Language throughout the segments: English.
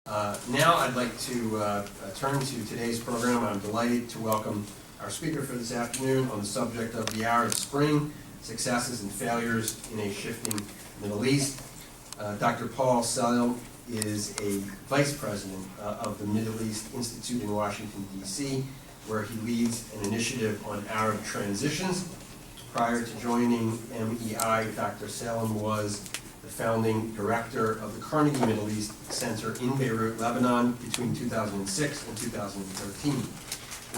Now I'd like to turn to today's program. I'm delighted to welcome our speaker for this afternoon on the subject of the Arab Spring, successes and failures in a shifting Middle East. Dr. Paul Salem is a vice president of the Middle East Institute in Washington, D.C., where he leads an initiative on Arab transitions. Prior to joining MEI, Dr. Salem was the founding director of the Carnegie Middle East Center in Beirut, Lebanon, between 2006 and 2013,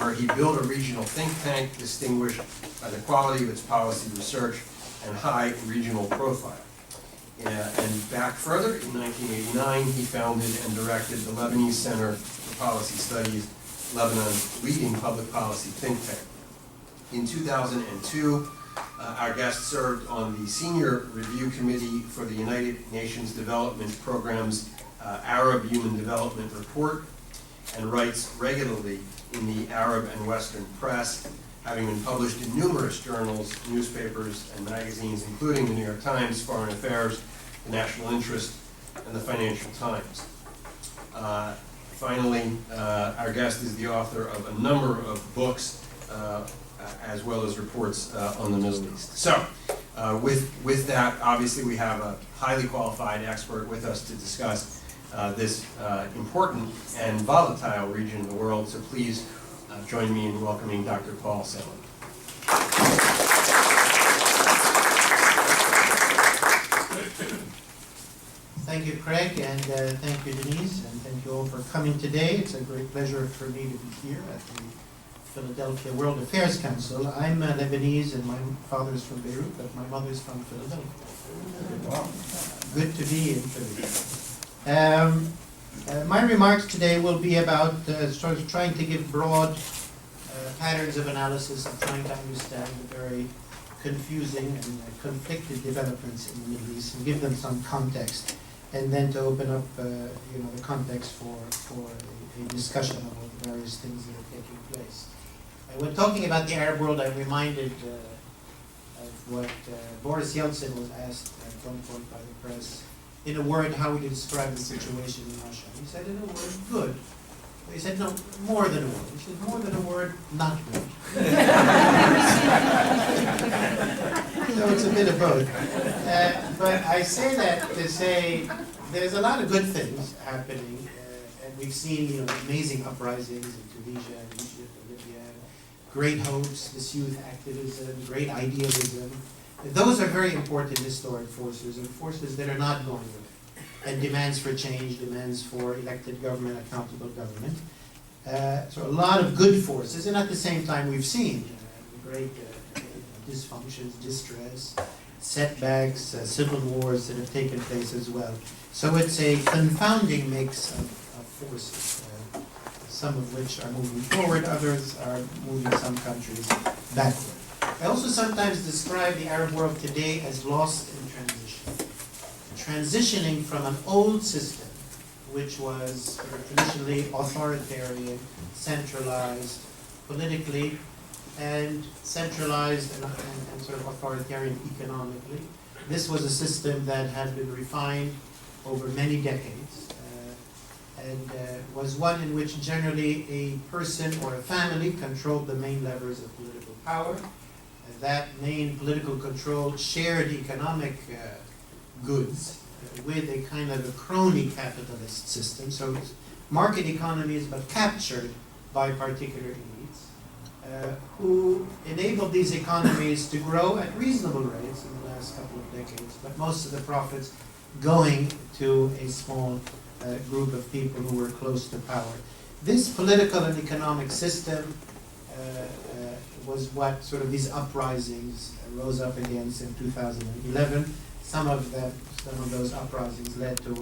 where he built a regional think tank distinguished by the quality of its policy research and high regional profile. And back further, in 1989, he founded and directed the Lebanese Center for Policy Studies, Lebanon's leading public policy think tank. In 2002, our guest served on the Senior Review Committee for the United Nations Development Program's Arab Human Development Report and writes regularly in the Arab and Western press, having been published in numerous journals, newspapers, and magazines, including the New York Times, Foreign Affairs, the National Interest, and the Financial Times. Finally, our guest is the author of a number of books, as well as reports on the Middle East. So, with that, obviously we have a highly qualified expert with us to discuss this important and volatile region of the world. So please join me in welcoming Dr. Paul Salem. Thank you, Craig, and thank you, Denise, and thank you all for coming today. It's a great pleasure for me to be here at the Philadelphia World Affairs Council. I'm Lebanese, and my father is from Beirut, but my mother is from Philadelphia. Wow. Good to be in Philadelphia. My remarks today will be about sort of trying to give broad patterns of analysis of trying to understand the very confusing and conflicted developments in the Middle East and give them some context, and then to open up the context for a discussion about the various things that are taking place. When talking about the Arab world, I'm reminded of what Boris Yeltsin was asked at one point by the press. In a word, how would you describe the situation in Russia? He said, in a word, good. He said, no, more than a word. He said, more than a word, not good. So it's a bit of both. But I say that to say there's a lot of good things happening, and we've seen amazing uprisings in Tunisia and Egypt and Libya, great hopes, this youth activism, great idealism. Those are very important historic forces, and forces that are not going away. And demands for change, demands for elected government, accountable government. So a lot of good forces, and at the same time we've seen great dysfunctions, distress, setbacks, civil wars that have taken place as well. So it's a confounding mix of forces, some of which are moving forward, others are moving some countries backward. I also sometimes describe the Arab world today as lost in transition. Transitioning from an old system, which was traditionally authoritarian, centralized politically, and centralized and sort of authoritarian economically. This was a system that had been refined over many decades, and was one in which generally a person or a family controlled the main levers of political power. That main political control shared economic goods with a kind of a crony capitalist system. So market economies, but captured by particular elites, who enabled these economies to grow at reasonable rates in the last couple of decades, but most of the profits going to a small group of people who were close to power. This political and economic system was what sort of these uprisings rose up against in 2011. Some of those uprisings led to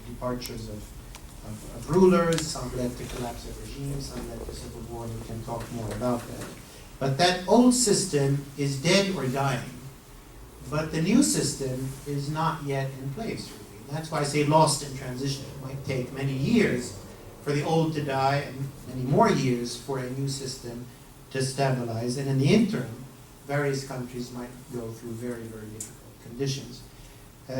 departures of rulers, some led to collapse of regimes, some led to civil war. We can talk more about that. But that old system is dead or dying, but the new system is not yet in place, really. That's why I say lost in transition. It might take many years for the old to die and many more years for a new system to stabilize. And in the interim, various countries might go through very, very difficult conditions.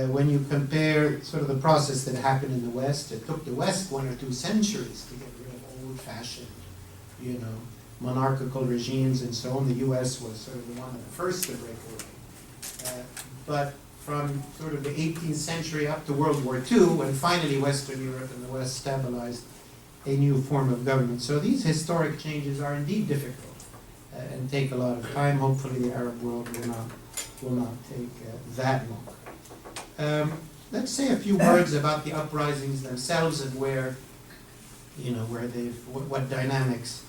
When you compare sort of the process that happened in the West, it took the West 1 or 2 centuries to get rid of old-fashioned, monarchical regimes and so on. The U.S. was sort of the one of the first to break away. But from sort of the 18th century up to World War II, when finally Western Europe and the West stabilized a new form of government. So these historic changes are indeed difficult and take a lot of time. Hopefully the Arab world will not take that long. Let's say a few words about the uprisings themselves and where what dynamics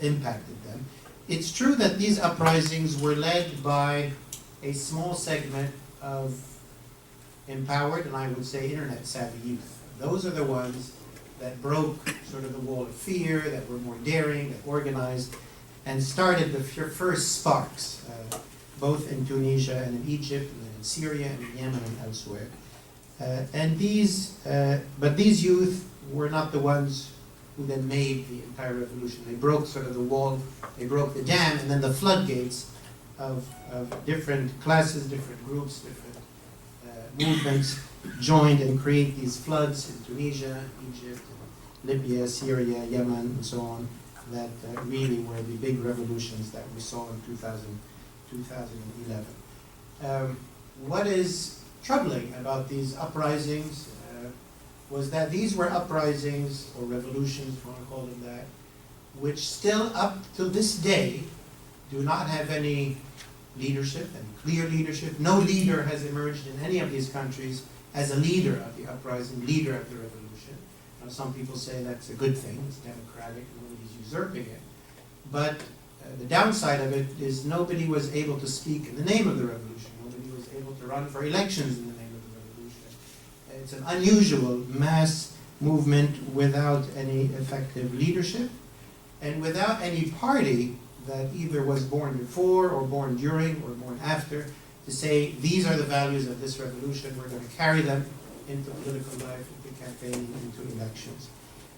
impacted them. It's true that these uprisings were led by a small segment of empowered, and I would say internet-savvy youth. Those are the ones that broke sort of the wall of fear, that were more daring, that organized, and started the first sparks, both in Tunisia and in Egypt, and then in Syria and in Yemen and elsewhere. But these youth were not the ones who then made the entire revolution. They broke sort of the wall, they broke the dam, and then the floodgates of different classes, different groups, different movements joined and create these floods in Tunisia, Egypt, Libya, Syria, Yemen, and so on, that really were the big revolutions that we saw in 2011. What is troubling about these uprisings was that these were uprisings, or revolutions, if you want to call them that, which still up to this day do not have any leadership, any clear leadership. No leader has emerged in any of these countries as a leader of the uprising, leader of the revolution. Now, some people say that's a good thing, it's democratic, nobody's usurping it. But the downside of it is nobody was able to speak in the name of the revolution. Nobody was able to run for elections in the name of the revolution. It's an unusual mass movement without any effective leadership and without any party that either was born before or born during or born after to say these are the values of this revolution, we're going to carry them into political life, into campaigning, into elections.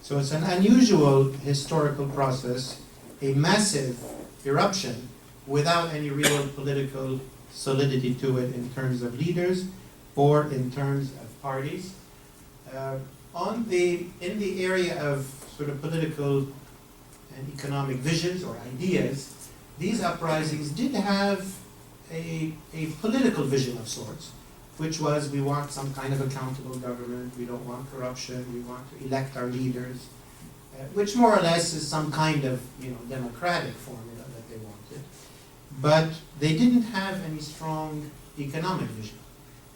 So it's an unusual historical process, a massive eruption without any real political solidity to it in terms of leaders or in terms of parties. In the area of sort of political and economic visions or ideas, these uprisings did have a political vision of sorts, which was we want some kind of accountable government, we don't want corruption, we want to elect our leaders, which more or less is some kind of democratic formula that they wanted. But they didn't have any strong economic vision.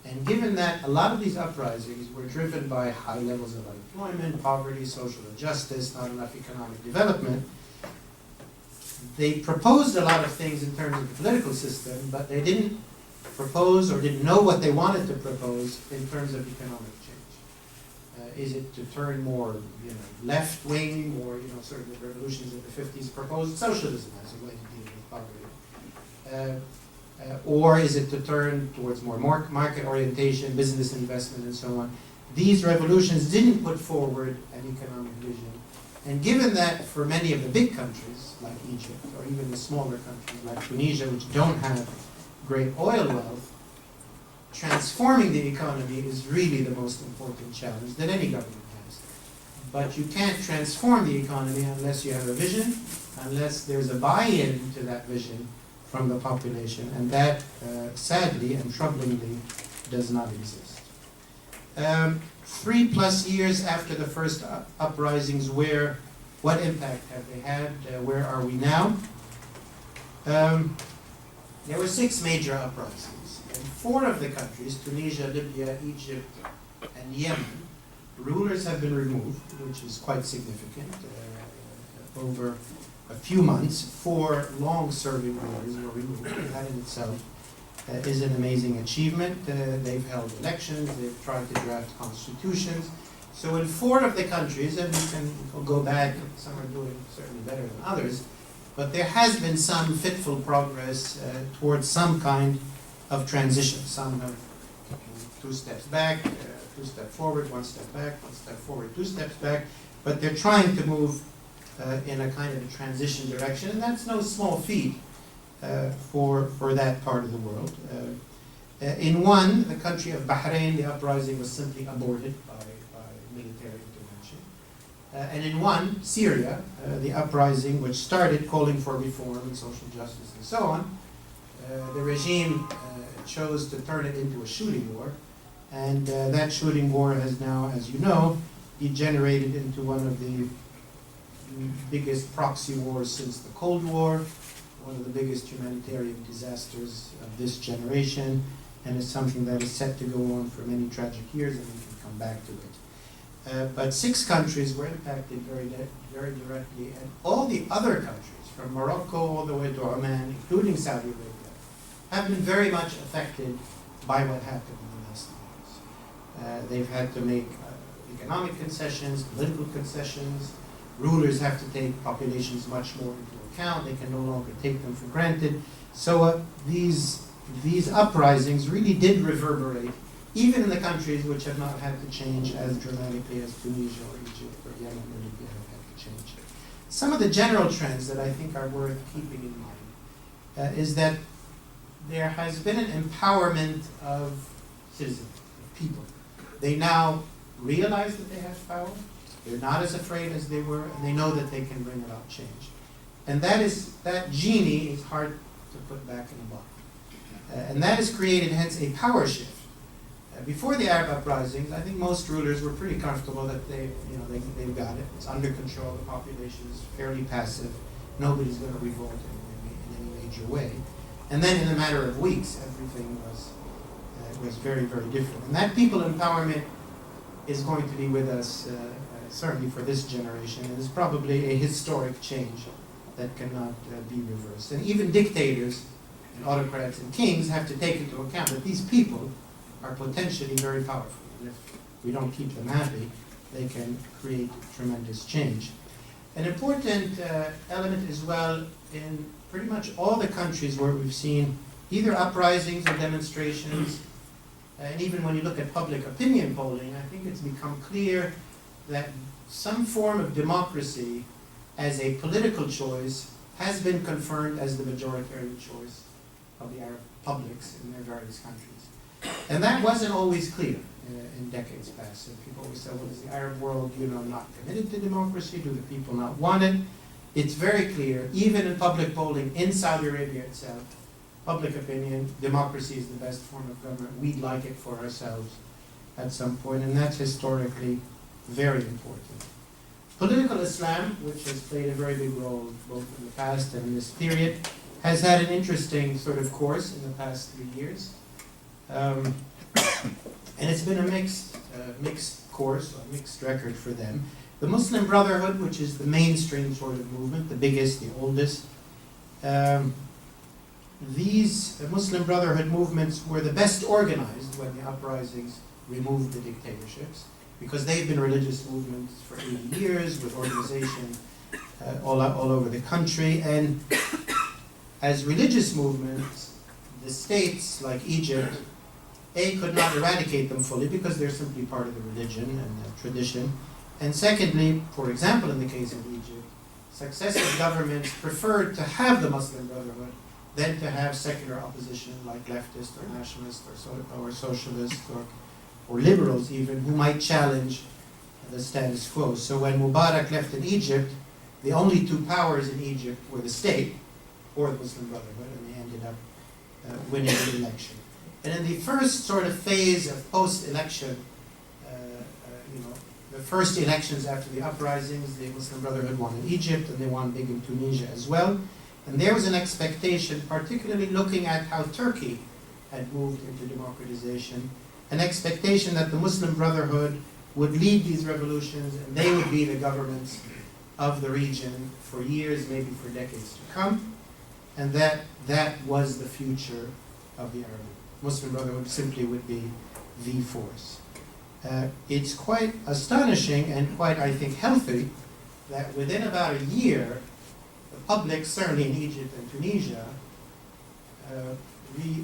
And given that a lot of these uprisings were driven by high levels of unemployment, poverty, social injustice, not enough economic development, they proposed a lot of things in terms of the political system, but they didn't propose or didn't know what they wanted to propose in terms of economic change. Is it to turn more left-wing, or sort of the revolutions of the 50s proposed socialism as a way to deal with poverty? Or is it to turn towards more market orientation, business investment, and so on? These revolutions didn't put forward an economic vision. And given that for many of the big countries, like Egypt, or even the smaller countries like Tunisia, which don't have great oil wealth, transforming the economy is really the most important challenge that any government has. But you can't transform the economy unless you have a vision, unless there's a buy-in to that vision from the population, and that, sadly and troublingly, does not exist. 3+ years after the first uprisings, what impact have they had? Where are we now? There were 6 major uprisings. In 4 of the countries, Tunisia, Libya, Egypt, and Yemen, rulers have been removed, which is quite significant. Over a few months, 4 long-serving rulers were removed. That in itself is an amazing achievement. They've held elections, they've tried to draft constitutions. So in 4 of the countries, and we can go back, some are doing certainly better than others, but there has been some fitful progress towards some kind of transition. Some have taken 2 steps back, 2 steps forward, 1 step back, 1 step forward, 2 steps back, but they're trying to move in a kind of a transition direction, and that's no small feat for that part of the world. In one, the country of Bahrain, the uprising was simply aborted by military intervention. And in one, Syria, the uprising which started calling for reform and social justice and so on, the regime chose to turn it into a shooting war. And that shooting war has now, as you know, degenerated into one of the biggest proxy wars since the Cold War, one of the biggest humanitarian disasters of this generation, and it's something that is set to go on for many tragic years, and we can come back to it. But 6 countries were impacted very directly, and all the other countries, from Morocco all the way to Oman, including Saudi Arabia, have been very much affected by what happened in the last years. They've had to make economic concessions, political concessions. Rulers have to take populations much more into account. They can no longer take them for granted. So these uprisings really did reverberate, even in the countries which have not had to change as dramatically as Tunisia or Egypt or Yemen or Libya have had to change. Some of the general trends that I think are worth keeping in mind is that there has been an empowerment of citizens, of people. They now realize that they have power. They're not as afraid as they were, and they know that they can bring about change. And that genie is hard to put back in a bottle. And that has created, hence, a power shift. Before the Arab uprisings, I think most rulers were pretty comfortable that they've got it. It's under control. The population is fairly passive. Nobody's going to revolt in any major way. And then, in a matter of weeks, everything was very, very different. And that people empowerment is going to be with us certainly for this generation, and is probably a historic change that cannot be reversed. And even dictators and autocrats and kings have to take into account that these people are potentially very powerful. And if we don't keep them happy, they can create tremendous change. An important element as well in pretty much all the countries where we've seen either uprisings or demonstrations, and even when you look at public opinion polling, I think it's become clear that some form of democracy as a political choice has been confirmed as the majoritarian choice of the Arab publics in their various countries. And that wasn't always clear in decades past. So people always said, well, is the Arab world, not committed to democracy? Do the people not want it? It's very clear, even in public polling in Saudi Arabia itself, public opinion, democracy is the best form of government. We'd like it for ourselves at some point, and that's historically very important. Political Islam, which has played a very big role both in the past and in this period, has had an interesting sort of course in the past 3 years. And it's been a mixed course, a mixed record for them. The Muslim Brotherhood, which is the mainstream sort of movement, the biggest, the oldest, these Muslim Brotherhood movements were the best organized when the uprisings removed the dictatorships, because they've been religious movements for 80 years with organization all over the country. And as religious movements, the states like Egypt, could not eradicate them fully because they're simply part of the religion and the tradition. And secondly, for example, in the case of Egypt, successive governments preferred to have the Muslim Brotherhood than to have secular opposition like leftists or nationalists or socialists or liberals even, who might challenge the status quo. So when Mubarak left in Egypt, the only 2 powers in Egypt were the state or the Muslim Brotherhood, and they ended up winning the election. And in the first sort of phase of post-election, the first elections after the uprisings, the Muslim Brotherhood won in Egypt, and they won big in Tunisia as well. And there was an expectation, particularly looking at how Turkey had moved into democratization, an expectation that the Muslim Brotherhood would lead these revolutions and they would be the governments of the region for years, maybe for decades to come. And that was the future of the Arab Muslim Brotherhood, simply would be the force. It's quite astonishing and quite, I think, healthy that within about a year, the public, certainly in Egypt and Tunisia,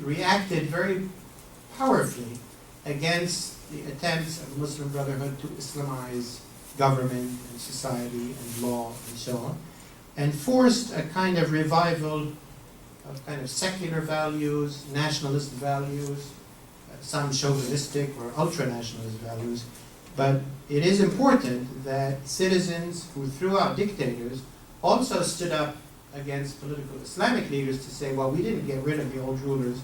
reacted very powerfully against the attempts of the Muslim Brotherhood to Islamize government and society and law and so on, and forced a kind of revival of kind of secular values, nationalist values, some chauvinistic or ultra-nationalist values, but it is important that citizens who threw out dictators also stood up against political Islamic leaders to say, well, we didn't get rid of the old rulers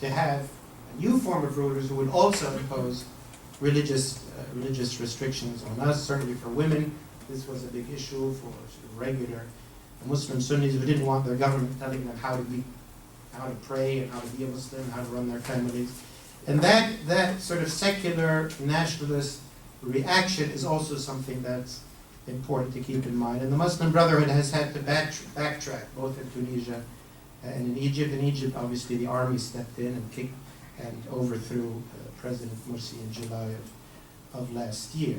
to have a new form of rulers who would also impose religious restrictions on us. Certainly for women, this was a big issue for sort of regular Muslim Sunnis who didn't want their government telling them how to pray and how to be a Muslim, how to run their families. And that sort of secular nationalist reaction is also something that's important to keep in mind. And the Muslim Brotherhood has had to backtrack both in Tunisia and in Egypt. In Egypt, obviously, the army stepped in and kicked and overthrew President Morsi in July of last year.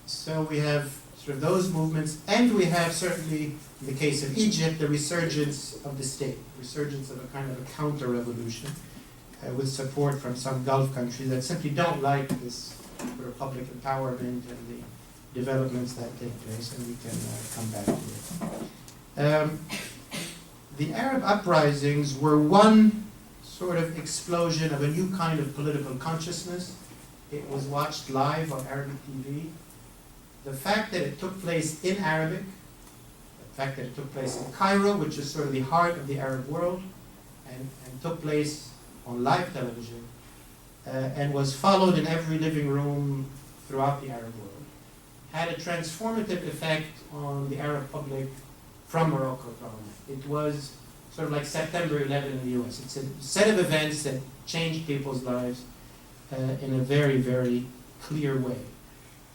So we have sort of those movements, and we have certainly, in the case of Egypt, the resurgence of the state, resurgence of a kind of a counter-revolution with support from some Gulf countries that simply don't like this sort of public empowerment and the developments that take place, and we can come back to it. The Arab uprisings were one sort of explosion of a new kind of political consciousness. It was watched live on Arabic TV. The fact that it took place in Arabic, the fact that it took place in Cairo, which is sort of the heart of the Arab world, and took place on live television, and was followed in every living room throughout the Arab world, had a transformative effect on the Arab public from Morocco on. It was sort of like September 11 in the US. It's a set of events that changed people's lives in a very, very clear way.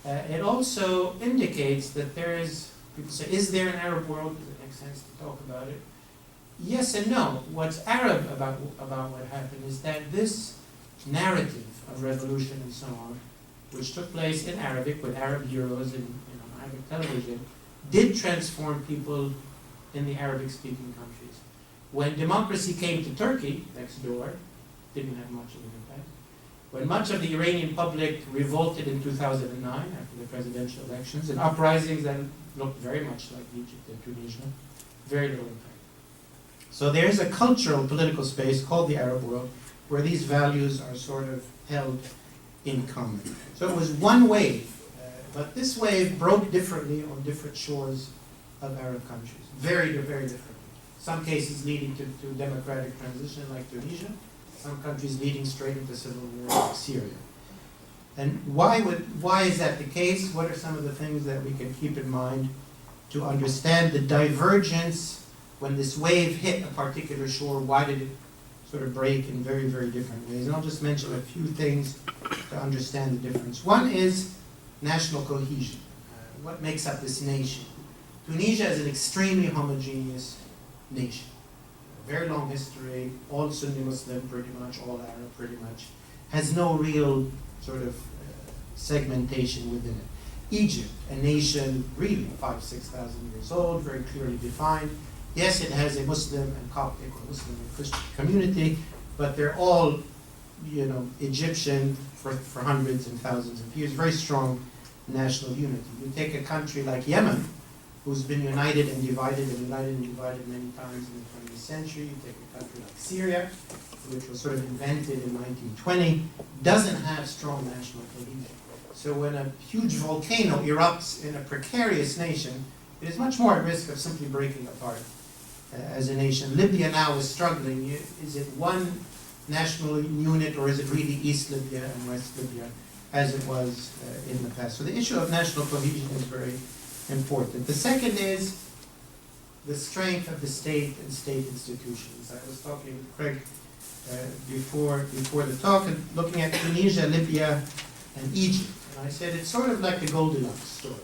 It also indicates that there is, people say, is there an Arab world? Does it make sense to talk about it? Yes and no. What's Arab about what happened is that this narrative of revolution and so on, which took place in Arabic with Arab heroes and on Arabic television, did transform people in the Arabic-speaking countries. When democracy came to Turkey, next door, didn't have much of an impact. When much of the Iranian public revolted in 2009 after the presidential elections, and uprisings that looked very much like Egypt and Tunisia, very little impact. So there's a cultural political space called the Arab world where these values are sort of held in common. So it was one wave, but this wave broke differently on different shores of Arab countries, very, very differently. Some cases leading to democratic transition like Tunisia, some countries leading straight into civil war like Syria. And why is that the case? What are some of the things that we can keep in mind to understand the divergence when this wave hit a particular shore? Why did it sort of break in very, very different ways? And I'll just mention a few things to understand the difference. One is national cohesion. What makes up this nation? Tunisia is an extremely homogeneous nation. Very long history, all Sunni Muslim pretty much, all Arab pretty much. Has no real sort of segmentation within it. Egypt, a nation really 5,000-6,000 years old, very clearly defined. Yes, it has a Muslim and Coptic or Muslim and Christian community, but they're all, Egyptian for hundreds and thousands of years. Very strong national unity. You take a country like Yemen, who's been united and divided many times in the 20th century. You take a country like Syria, which was sort of invented in 1920, doesn't have strong national cohesion. So when a huge volcano erupts in a precarious nation, it is much more at risk of simply breaking apart as a nation. Libya now is struggling. Is it one national unit, or is it really East Libya and West Libya, as it was in the past? So the issue of national cohesion is very important. The second is the strength of the state and state institutions. I was talking with Craig before the talk, and looking at Tunisia, Libya, and Egypt. And I said it's sort of like the Goldilocks story.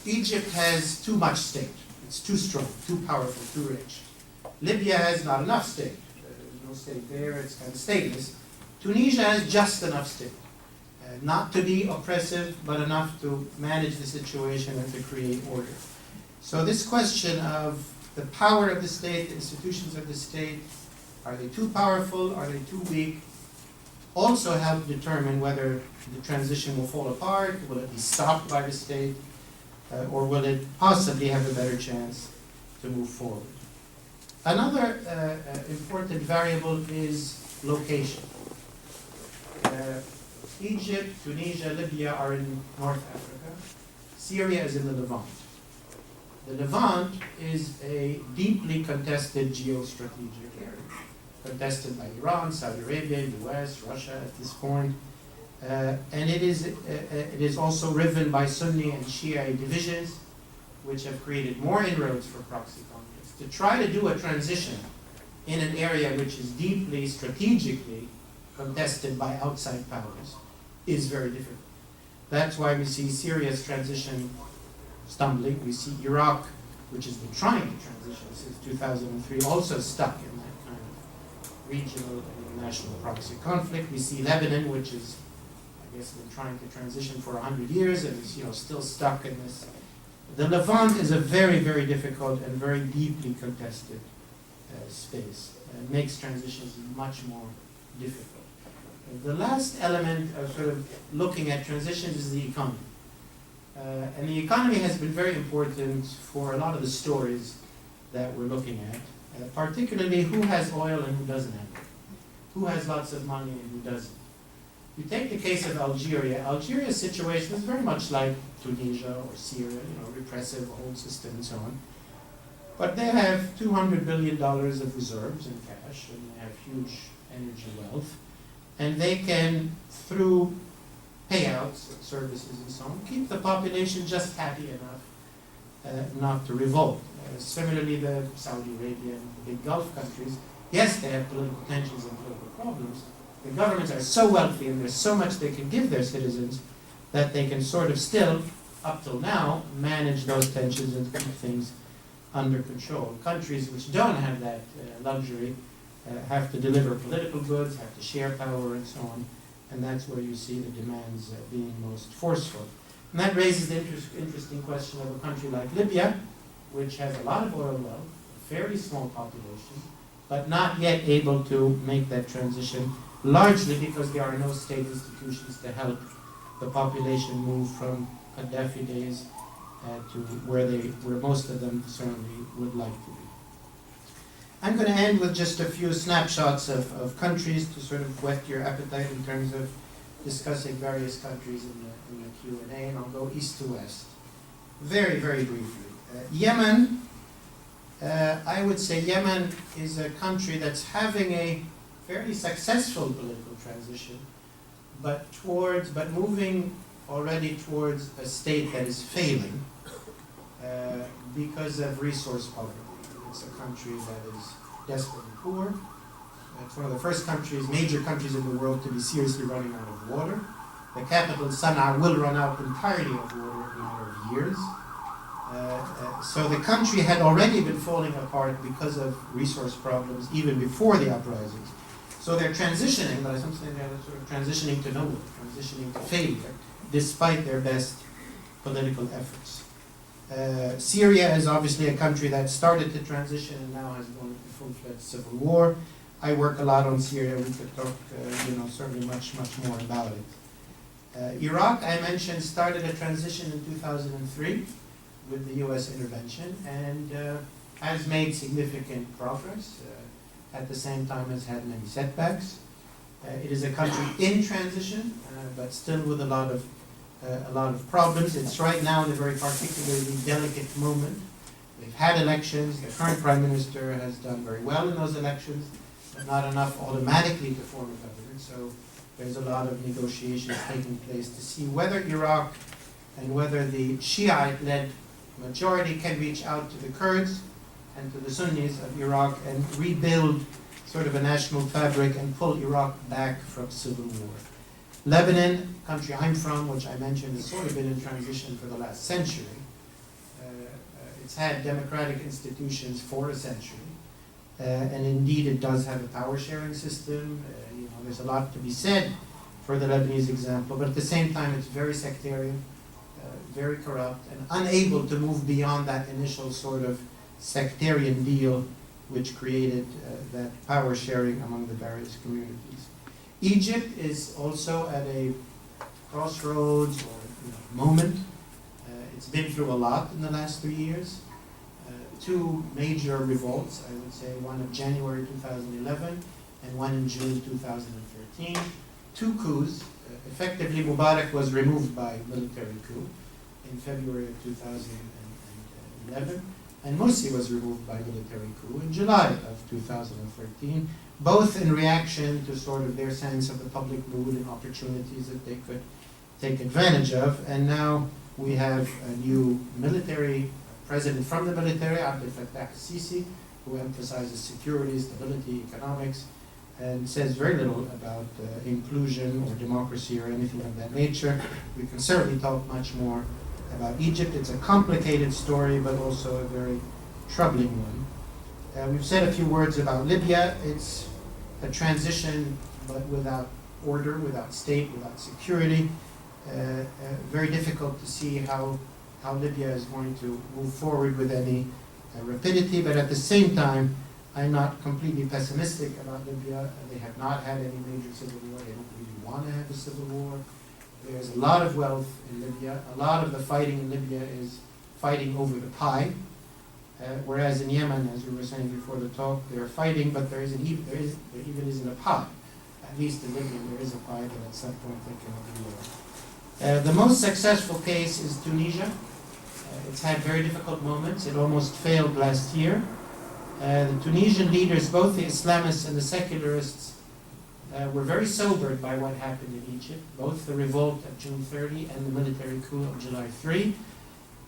Egypt has too much state. It's too strong, too powerful, too rich. Libya has not enough state. There's no state there. It's kind of stateless. Tunisia has just enough state. Not to be oppressive, but enough to manage the situation and to create order. So this question of the power of the state, the institutions of the state, are they too powerful, are they too weak, also help determine whether the transition will fall apart, will it be stopped by the state, or will it possibly have a better chance to move forward. Another important variable is location. Egypt, Tunisia, Libya are in North Africa. Syria is in the Levant. The Levant is a deeply contested geostrategic area, contested by Iran, Saudi Arabia, US, Russia at this point. And it is also riven by Sunni and Shia divisions, which have created more inroads for proxy conflicts. To try to do a transition in an area which is deeply strategically contested by outside powers is very difficult. That's why we see Syria's transition stumbling. We see Iraq, which has been trying to transition since 2003, also stuck in that kind of regional and international proxy conflict. We see Lebanon, which is, I guess, been trying to transition for 100 years and is, still stuck in this. The Levant is a very, very difficult and very deeply contested space. It makes transitions much more difficult. The last element of sort of looking at transitions is the economy. And the economy has been very important for a lot of the stories that we're looking at, particularly who has oil and who doesn't have it, who has lots of money and who doesn't. You take the case of Algeria. Algeria's situation is very much like Tunisia or Syria, repressive old system and so on. But they have $200 billion of reserves in cash, and they have huge energy wealth. And they can, through payouts, services and so on, keep the population just happy enough not to revolt. Similarly, the Saudi Arabia and the big Gulf countries, yes, they have political tensions and political problems. The governments are so wealthy and there's so much they can give their citizens that they can sort of still, up till now, manage those tensions and keep things under control. Countries which don't have that luxury have to deliver political goods, have to share power and so on, and that's where you see the demands being most forceful. And that raises the interesting question of a country like Libya, which has a lot of oil wealth, a fairly small population, but not yet able to make that transition, largely because there are no state institutions to help the population move from Gaddafi days to where most of them certainly would like to be. I'm going to end with just a few snapshots of countries to sort of whet your appetite in terms of discussing various countries in the Q&A, and I'll go east to west. Very, very briefly. Yemen, I would say Yemen is a country that's having a fairly successful political transition, but moving already towards a state that is failing because of resource poverty. It's a country that is desperately poor. It's one of the first major countries in the world to be seriously running out of water. The capital, Sana'a, will run out entirely of water in a matter of years. So the country had already been falling apart because of resource problems even before the uprisings. So they're transitioning, but some say they're sort of transitioning to nowhere, transitioning to failure, despite their best political efforts. Syria is obviously a country that started to transition and now has gone into full-fledged civil war. I work a lot on Syria. We could talk, certainly much more about it. Iraq, I mentioned, started a transition in 2003 with the U.S. intervention and has made significant progress. At the same time has had many setbacks. It is a country in transition, but still with a lot of problems. It's right now in a very particularly delicate moment. They've had elections. The current prime minister has done very well in those elections, but not enough automatically to form a government. So there's a lot of negotiations taking place to see whether Iraq and whether the Shiite-led majority can reach out to the Kurds and to the Sunnis of Iraq and rebuild sort of a national fabric and pull Iraq back from civil war. Lebanon, country I'm from, which I mentioned, has sort of been in transition for the last century. It's had democratic institutions for a century. And indeed, it does have a power-sharing system. There's a lot to be said for the Lebanese example, but at the same time, it's very sectarian, very corrupt, and unable to move beyond that initial sort of sectarian deal which created that power sharing among the various communities. Egypt is also at a crossroads or moment. It's been through a lot in the last 3 years. two major revolts, I would say, one in January 2011 and one in June 2013. Two coups. Effectively, Mubarak was removed by military coup in February of 2011, and Morsi was removed by military coup in July of 2013, both in reaction to sort of their sense of the public mood and opportunities that they could take advantage of. And now we have a new military president from the military, Abdel Fattah al-Sisi, who emphasizes security, stability, economics, and says very little about inclusion or democracy or anything of that nature. We can certainly talk much more about Egypt. It's a complicated story, but also a very troubling one. We've said a few words about Libya. It's a transition, but without order, without state, without security. Very difficult to see how Libya is going to move forward with any rapidity, but at the same time, I'm not completely pessimistic about Libya. They have not had any major civil war. They don't really want to have a civil war. There's a lot of wealth in Libya. A lot of the fighting in Libya is fighting over the pie, whereas in Yemen, as we were saying before the talk, they're fighting, but there even isn't a pie. At least in Libya, there is a pie, but at some point there cannot be war. The most successful case is Tunisia. It's had very difficult moments. It almost failed last year. The Tunisian leaders, both the Islamists and the secularists, were very sobered by what happened in Egypt, both the revolt of June 30 and the military coup of July 3.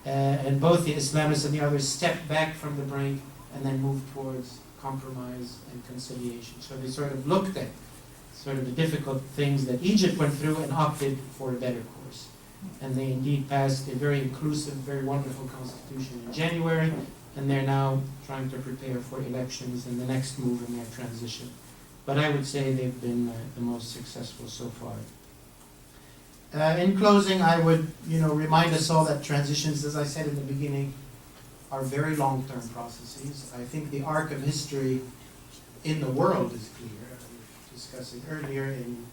And both the Islamists and the others stepped back from the brink and then moved towards compromise and conciliation. So they sort of looked at sort of the difficult things that Egypt went through and opted for a better course. And they indeed passed a very inclusive, very wonderful constitution in January, and they're now trying to prepare for elections and the next move in their transition. But I would say they've been the most successful so far. In closing, I would remind us all that transitions, as I said in the beginning, are very long-term processes. I think the arc of history in the world is clear. We were discussing earlier, in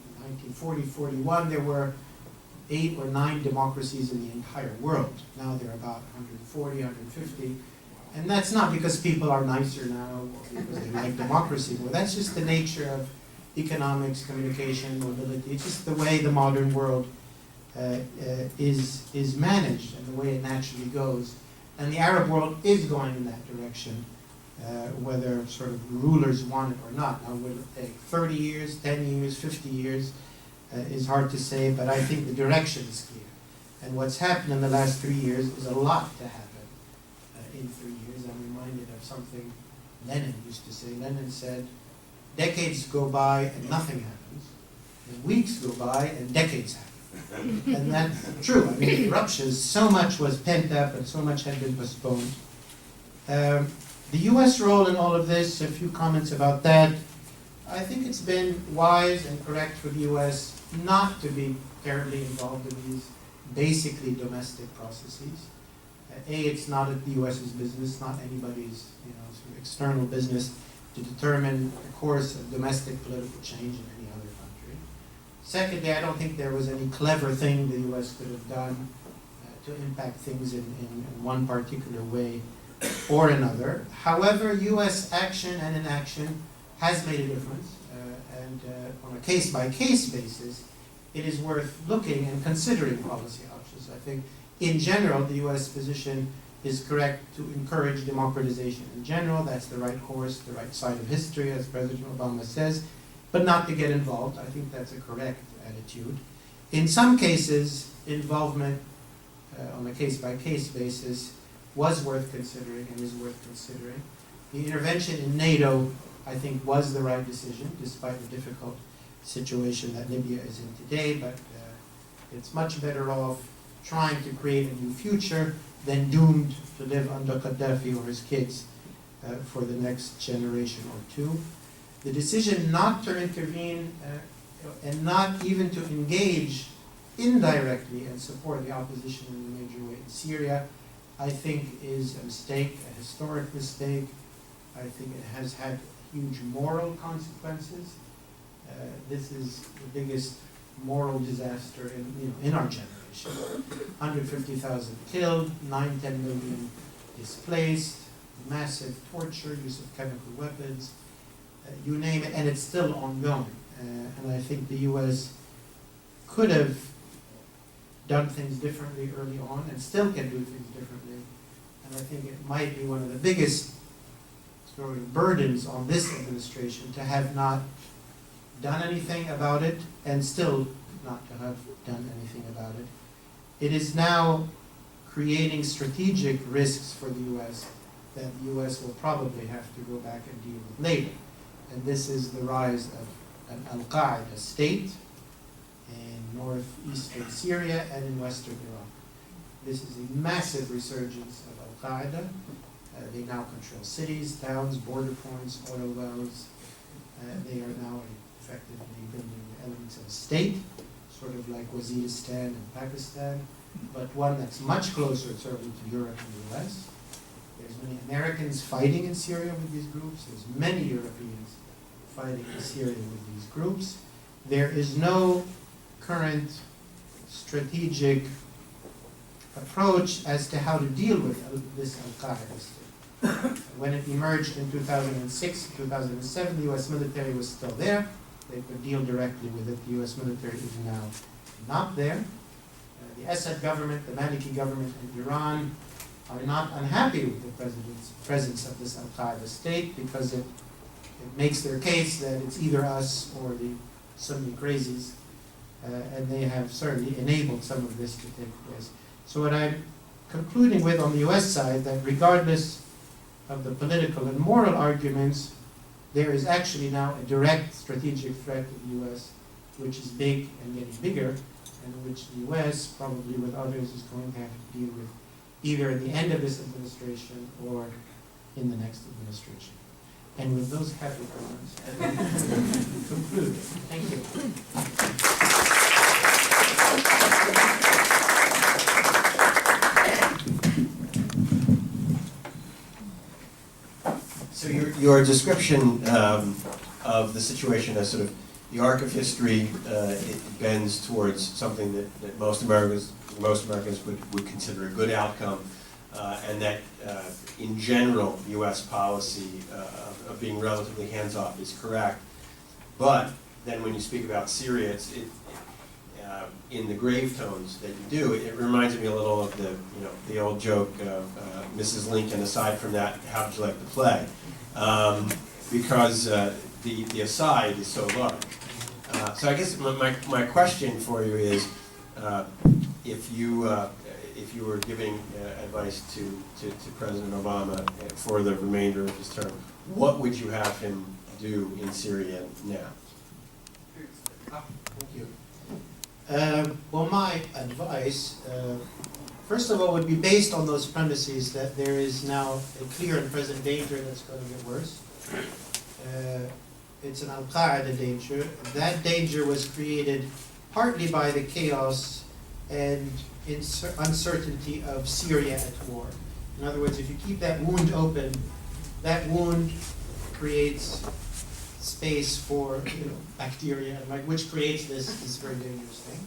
1940-41, there were 8 or 9 democracies in the entire world. Now there are about 140, 150. And that's not because people are nicer now or because they like democracy more. That's just the nature of economics, communication, mobility. It's just the way the modern world is managed and the way it naturally goes. And the Arab world is going in that direction, whether sort of rulers want it or not. Now, will it take 30 years, 10 years, 50 years? Is hard to say, but I think the direction is clear. And what's happened in the last 3 years is a lot to happen in 3 years. I'm reminded of something Lenin used to say. Lenin said, decades go by and nothing happens, and weeks go by and decades happen. And that's true. I mean, eruptions, so much was pent up and so much had been postponed. The U.S. role in all of this, a few comments about that. I think it's been wise and correct for the U.S. not to be terribly involved in these basically domestic processes. It's not the U.S.'s business, not anybody's sort of external business to determine the course of domestic political change in any other country. Secondly, I don't think there was any clever thing the U.S. could have done to impact things in one particular way or another. However, U.S. action and inaction has made a difference, and on a case-by-case basis, it is worth looking and considering policy options. I think, in general, the U.S. position is correct to encourage democratization in general. That's the right course, the right side of history, as President Obama says, but not to get involved. I think that's a correct attitude. In some cases, involvement on a case-by-case basis was worth considering and is worth considering. The intervention in NATO, I think, was the right decision, despite the difficult situation that Libya is in today, but it's much better off trying to create a new future than doomed to live under Gaddafi or his kids for the next generation or two. The decision not to intervene and not even to engage indirectly and support the opposition in a major way in Syria, I think is a mistake, a historic mistake. I think it has had huge moral consequences. This is the biggest moral disaster in our generation. 150,000 killed, 9-10 million displaced, massive torture, use of chemical weapons, you name it, and it's still ongoing. And I think the U.S. could have done things differently early on and still can do things differently. And I think it might be one of the biggest sort of burdens on this administration to have not done anything about it and still not to have done anything about it. It is now creating strategic risks for the U.S. that the U.S. will probably have to go back and deal with later. And this is the rise of an al-Qaeda state in northeastern Syria and in western Iraq. This is a massive resurgence of al-Qaeda. They now control cities, towns, border points, oil wells. They are now effectively building elements of a state, sort of like Waziristan and Pakistan, but one that's much closer certainly to Europe and the US. There's many Americans fighting in Syria with these groups. There's many Europeans fighting in Syria with these groups. There is no current strategic approach as to how to deal with this al-Qaeda state. When it emerged in 2006, 2007, the US military was still there. They could deal directly with it. The US military is now not there. The Assad government, the Maliki government in Iran are not unhappy with the presence of this al-Qaeda state because it makes their case that it's either us or the Sunni crazies, and they have certainly enabled some of this to take place. So what I'm concluding with on the US side, that regardless of the political and moral arguments, there is actually now a direct strategic threat to the US, which is big and getting bigger, and which the US, probably with others, is going to have to deal with either at the end of this administration or in the next administration. And with those happy comments, I conclude. Thank you. So your description of the situation as sort of the arc of history, it bends towards something that most Americans would consider a good outcome, and that in general, U.S. policy of being relatively hands-off is correct. But then when you speak about Syria, in the grave tones that you do, it reminds me a little of the old joke of Mrs. Lincoln. Aside from that, how would you like to play? Because the aside is so large. So I guess my question for you is, if you were giving advice to President Obama for the remainder of his term, what would you have him do in Syria now? Thank you. Well, my advice, first of all, would be based on those premises that there is now a clear and present danger that's going to get worse. It's an al-Qaeda danger. That danger was created partly by the chaos and uncertainty of Syria at war. In other words, if you keep that wound open, that wound creates space for bacteria, which creates this very dangerous thing.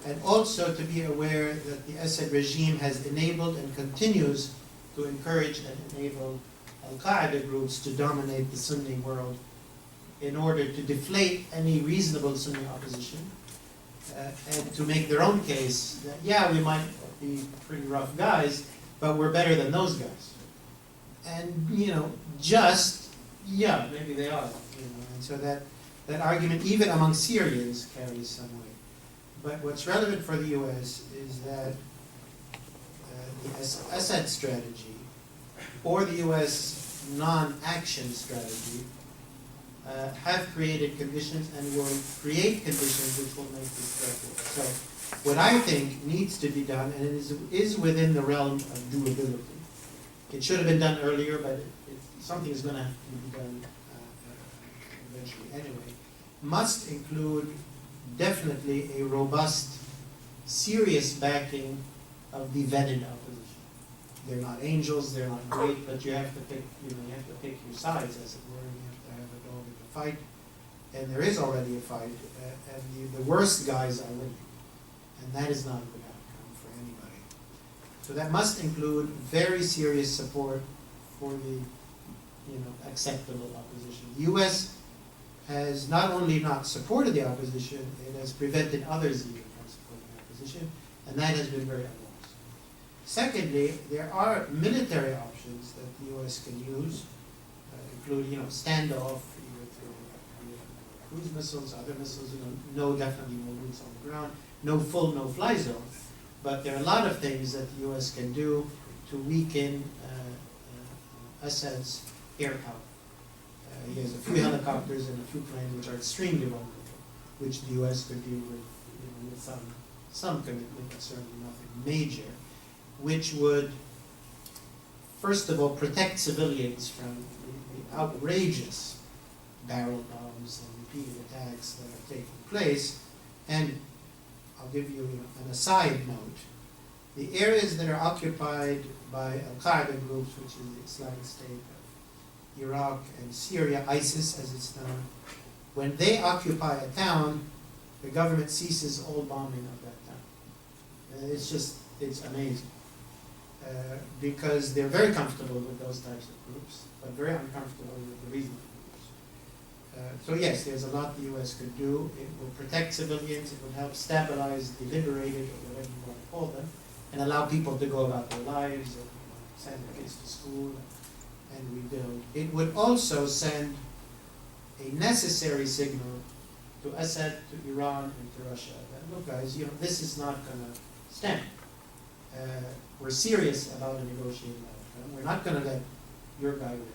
And also to be aware that the Assad regime has enabled and continues to encourage and enable al-Qaeda groups to dominate the Sunni world in order to deflate any reasonable Sunni opposition and to make their own case that, yeah, we might be pretty rough guys, but we're better than those guys. And, maybe they are. And so that argument, even among Syrians, carries some weight. But what's relevant for the U.S. is that the Assad strategy or the U.S. non-action strategy have created conditions and will create conditions which will make this threat. So what I think needs to be done, and it is within the realm of doability. It should have been done earlier, but something is going to have to be done eventually anyway, must include definitely a robust, serious backing of the vetted opposition. They're not angels, they're not great, but you have to pick, you have to pick your sides, as it were, and you have to have a dog in the fight. And there is already a fight, and the worst guys are winning. And that is not a good outcome for anybody. So that must include very serious support for the acceptable opposition. The U.S. has not only not supported the opposition, it has prevented others even from supporting the opposition, and that has been very unwise. Secondly, there are military options that the U.S. can use, including standoff, either through cruise missiles, other missiles. Definitely no boots on the ground, no full no-fly zone. But there are a lot of things that the U.S. can do to weaken Assad's air power. He has a few helicopters and a few planes which are extremely vulnerable, which the U.S. could deal with, with some commitment, but certainly nothing major, which would, first of all, protect civilians from the outrageous barrel bombs and repeated attacks that are taking place. And I'll give you an aside note. The areas that are occupied by Al-Qaeda groups, which is the Islamic State of Iraq and Syria, ISIS as it's known, when they occupy a town, the government ceases all bombing of that town. It's amazing. Because they're very comfortable with those types of groups, but very uncomfortable with the reasonable groups. So yes, there's a lot the U.S. could do. It will protect civilians, it will help stabilize the liberated, or whatever you want to call them, and allow people to go about their lives and send their kids to school and rebuild. It would also send a necessary signal to Assad, to Iran, and to Russia that, look guys, this is not going to stand. We're serious about a negotiated outcome. We're not going to let your guy win.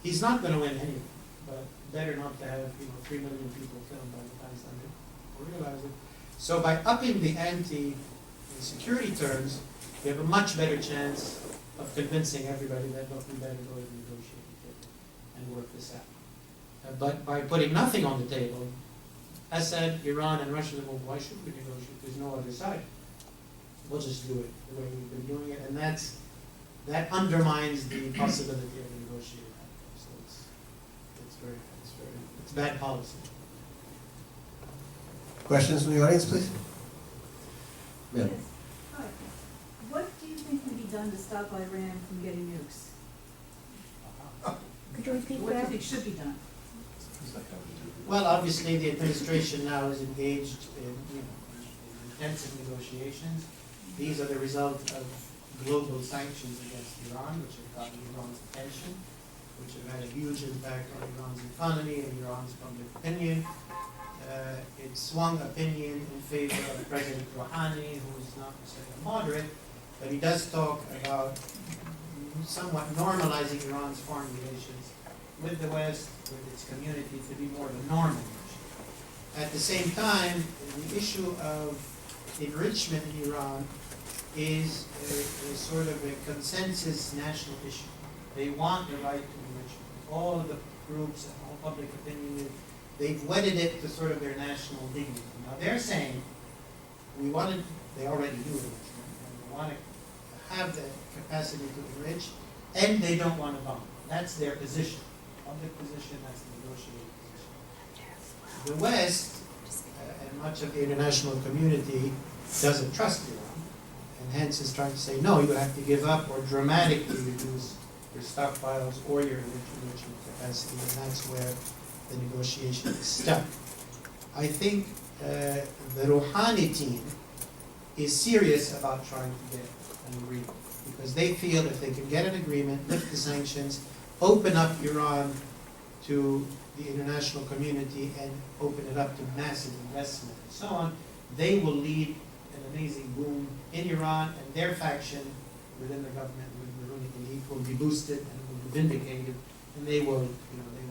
He's not going to win anyway, but better not to have 3 million people killed by the time Sunday or realize it. So by upping the ante in security terms, we have a much better chance of convincing everybody that, look, we better go to the negotiating table and work this out. But by putting nothing on the table, Assad, Iran, and Russia, well, why should we negotiate? There's no other side. We'll just do it the way we've been doing it, and that undermines the possibility of a negotiated outcome. So it's bad policy. Questions from the audience, please? Yes. Hi. What do you think can be done to stop Iran from getting nukes? Could you repeat What do you that? think should be done? Well, obviously, the administration now is engaged in intensive negotiations. These are the result of global sanctions against Iran, which have gotten Iran's attention, which have had a huge impact on Iran's economy and Iran's public opinion. It swung opinion in favor of President Rouhani, who is not necessarily a moderate, but he does talk about somewhat normalizing Iran's foreign relations with the West, with its community, to be more of a normal relationship. At the same time, the issue of enrichment in Iran is a sort of a consensus national issue. They want the right to enrichment. All of the groups and all public opinion, they've wedded it to sort of their national dignity. Now they're saying, they already do enrichment, and they want to have the capacity to enrich, and they don't want to bomb. That's their position. Public position, that's the negotiated position. The West, and much of the international community, doesn't trust Iran, and hence is trying to say, no, you have to give up or dramatically reduce your stockpiles or your enrichment capacity, and that's where the negotiation is stuck. I think the Rouhani team is serious about trying to get an agreement, because they feel if they can get an agreement, lift the sanctions, open up Iran to the international community and open it up to massive investment and so on, they will lead an amazing boom in Iran, and their faction within the government, with the ruling elite, will be boosted and will be vindicated, and they will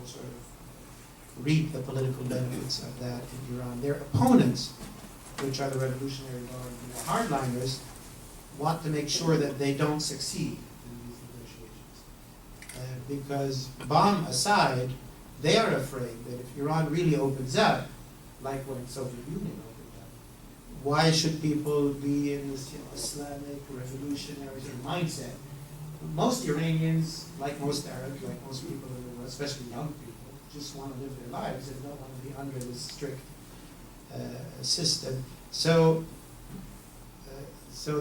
sort of reap the political benefits of that in Iran. Their opponents, which are the Revolutionary Guard, the hardliners, want to make sure that they don't succeed in these negotiations. Because bomb aside, they are afraid that if Iran really opens up, like when the Soviet Union opened up, why should people be in this Islamic revolutionary mindset? Most Iranians, like most Arabs, like most people in the world, especially young people, just want to live their lives and don't want to be under this strict system. So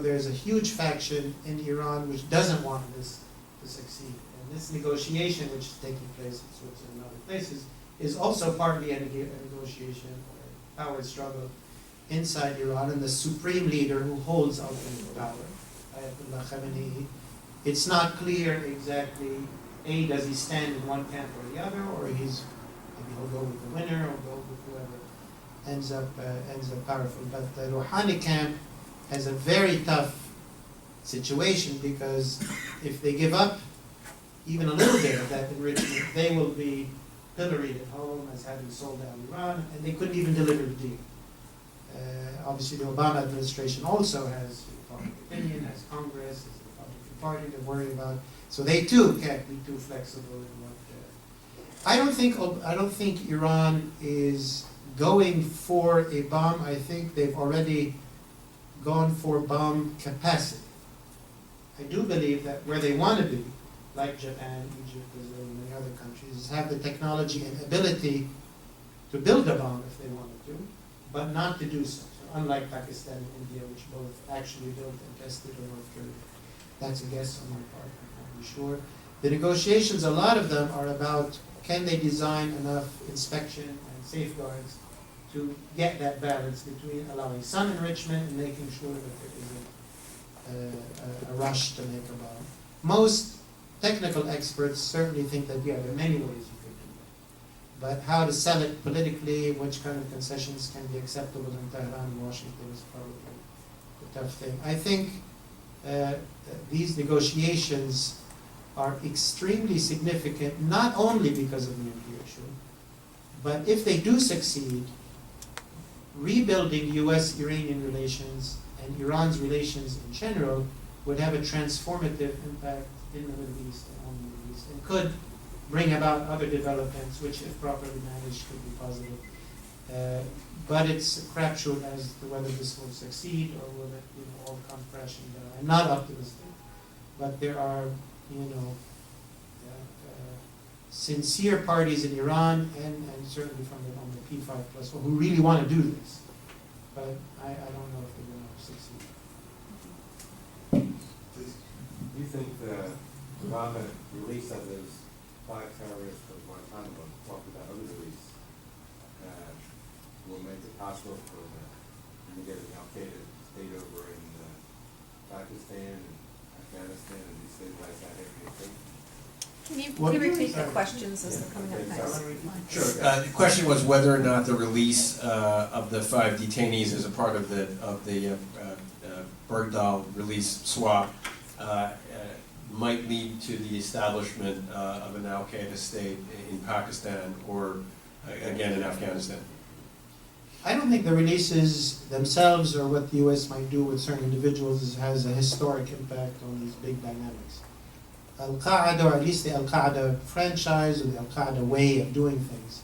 there's a huge faction in Iran which doesn't want this to succeed. And this negotiation, which is taking place in Switzerland and other places, is also partly a negotiation or a power struggle inside Iran, and the supreme leader who holds ultimate power, Ayatollah Khamenei. It's not clear exactly, A, does he stand in one camp or the other, or maybe he'll go with the winner, or go with whoever ends up powerful. But the Rouhani camp has a very tough situation, because if they give up even a little bit of that enrichment, they will be pilloried at home as having sold out Iran, and they couldn't even deliver the deal. Obviously, the Obama administration also has public opinion, has Congress, has the Republican Party to worry about. So they too can't be too flexible in what. I don't think Iran is going for a bomb. I think they've already gone for bomb capacity. I do believe that where they want to be, like Japan, Egypt, Israel, and many other countries, is have the technology and ability to build a bomb if they wanted to, but not to do so. So unlike Pakistan and India, which both actually built and tested, or North Korea. That's a guess on my part, I'm not really sure. The negotiations, a lot of them are about, can they design enough inspection and safeguards to get that balance between allowing some enrichment and making sure that there isn't a rush to make a bomb. Most technical experts certainly think that, yeah, there are many ways you could do that. But how to sell it politically, which kind of concessions can be acceptable in Tehran and Washington is probably the tough thing. I think these negotiations are extremely significant, not only because of the nuclear issue, but if they do succeed, rebuilding U.S.-Iranian relations and Iran's relations in general would have a transformative impact in the Middle East and on the Middle East, and could bring about other developments which, if properly managed, could be positive. But it's a crapshoot as to whether this will succeed or will it all come crashing down. I'm not optimistic, but there are sincere parties in Iran and certainly from on the P5+, who really want to do this. But I don't know if they're going to succeed. Do you think the Obama release of those 5 terrorists from Guantanamo, talking about other release, will make it possible for you to get an al-Qaeda state over in Pakistan and Afghanistan and destabilize that area? Can you What- repeat the Sorry. questions as they're coming up Okay, next? sorry. Sure. The question was whether or not the release of the 5 detainees as a part of the Bergdahl release swap might lead to the establishment of an al-Qaeda state in Pakistan or, again, in Afghanistan. I don't think the releases themselves or what the U.S. might do with certain individuals has a historic impact on these big dynamics. Al-Qaeda, or at least the Al-Qaeda franchise or the Al-Qaeda way of doing things,